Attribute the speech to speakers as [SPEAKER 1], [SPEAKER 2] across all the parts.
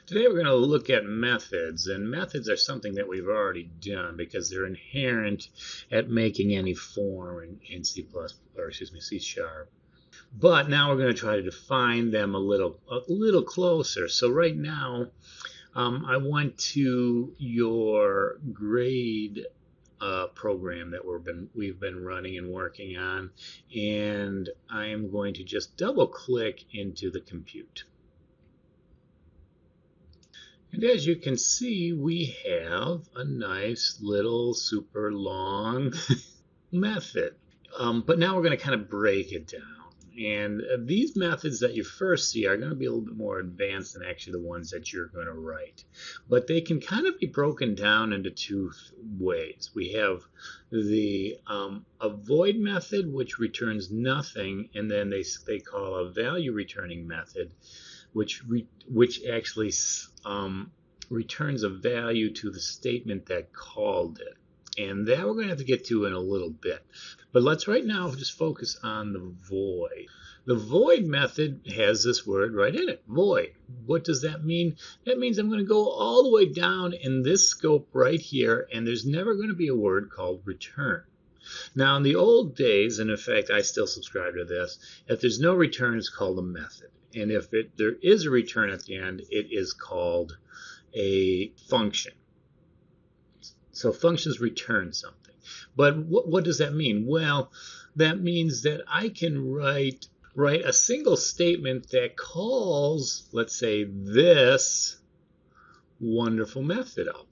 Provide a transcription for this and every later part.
[SPEAKER 1] Today we're going to look at methods, and methods are something that we've already done because they're inherent at making any form in C++, or excuse me, C sharp. But now we're going to try to define them a little closer. So right now, I went to your grade program that we've been running and working on, and I am going to just double click into the compute. And as you can see, we have a nice little super long method. But now we're going to kind of break it down. And these methods that you first see are going to be a little bit more advanced than actually the ones that you're going to write. But they can kind of be broken down into two ways. We have the avoid method, which returns nothing, and then they call a value returning method, which actually returns a value to the statement that called it. And that we're going to have to get to in a little bit. But let's right now just focus on the void. The void method has this word right in it, void. What does that mean? That means I'm going to go all the way down in this scope right here, and there's never going to be a word called return. Now, in the old days, and in fact, I still subscribe to this, if there's no return, it's called a method. And if there is a return at the end, it is called a function. So functions return something. But what does that mean? Well, that means that I can write a single statement that calls, let's say, this wonderful method up.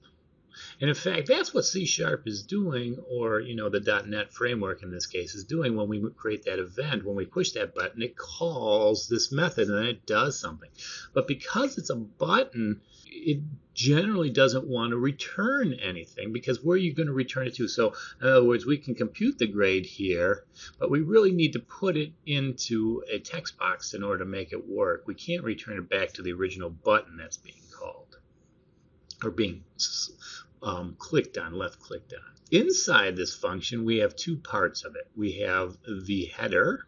[SPEAKER 1] And in fact, that's what C# is doing, or the .NET framework in this case is doing when we create that event. When we push that button, it calls this method and then it does something. But because it's a button, it generally doesn't want to return anything, because where are you going to return it to? So in other words, we can compute the grade here, but we really need to put it into a text box in order to make it work. We can't return it back to the original button that's being called or being clicked on, left clicked on. Inside this function, we have two parts of it. We have the header,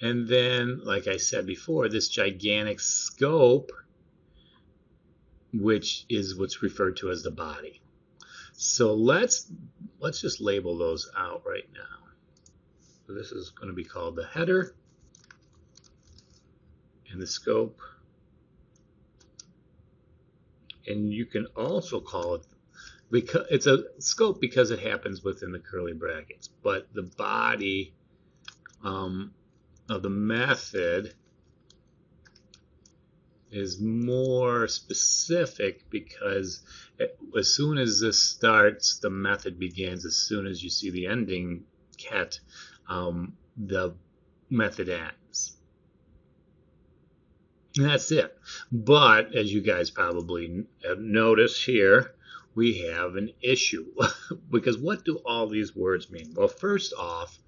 [SPEAKER 1] and then, like I said before, this gigantic scope, which is what's referred to as the body. So let's just label those out right now. So this is going to be called the header, and the scope. And you can also call it, because it's a scope because it happens within the curly brackets, but the body of the method is more specific, because as soon as this starts, the method begins. As soon as you see the ending cat, the method ends. And that's it. But as you guys probably have noticed here, we have an issue. Because what do all these words mean? Well, first off,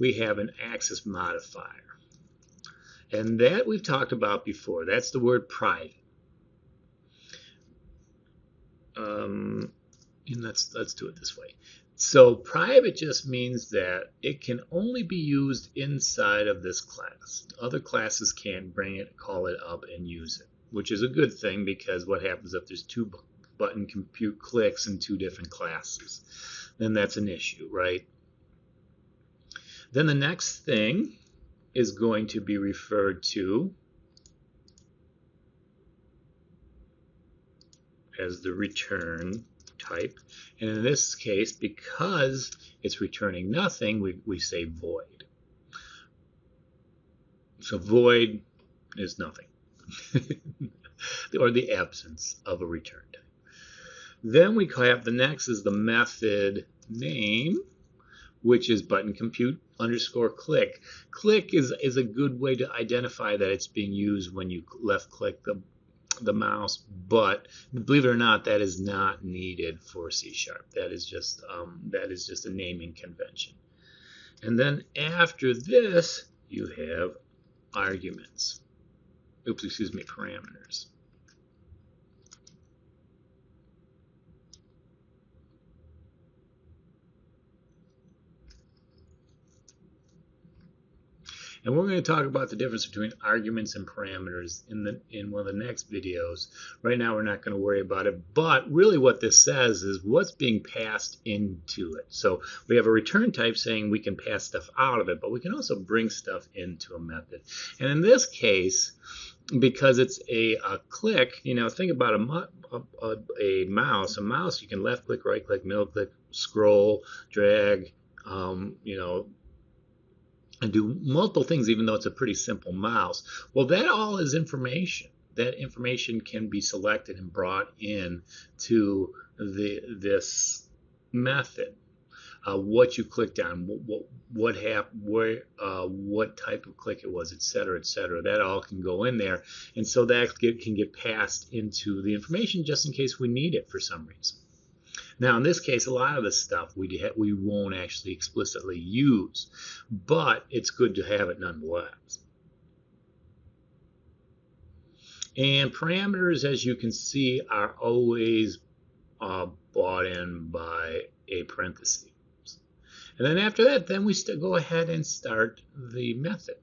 [SPEAKER 1] we have an access modifier. And that we've talked about before. That's the word private. And let's do it this way. So private just means that it can only be used inside of this class. Other classes can't bring it, call it up, and use it, which is a good thing, because what happens if there's two button compute clicks in two different classes? Then that's an issue, right? Then the next thing is going to be referred to as the return type. And in this case, because it's returning nothing, we say void. So void is nothing, or the absence of a return type. Then we have the next is the method name, which is button compute underscore click. Click is a good way to identify that it's being used when you left click the mouse, but believe it or not, that is not needed for C#. That is just a naming convention. And then after this, you have arguments. Oops, excuse me, parameters. And we're going to talk about the difference between arguments and parameters in one of the next videos. Right now we're not going to worry about it, but really what this says is what's being passed into it. So we have a return type saying we can pass stuff out of it, but we can also bring stuff into a method. And in this case, because it's a click, think about a mouse. A mouse, you can left click, right click, middle click, scroll, drag, and do multiple things, even though it's a pretty simple mouse. Well, that all is information. That information can be selected and brought in to this method. What you clicked on, what happened, what type of click it was, etc., etc. That all can go in there, and so that can get passed into the information just in case we need it for some reason. Now, in this case, a lot of this stuff we won't actually explicitly use, but it's good to have it nonetheless. And parameters, as you can see, are always brought in by a parenthesis. And then after that, then we go ahead and start the method.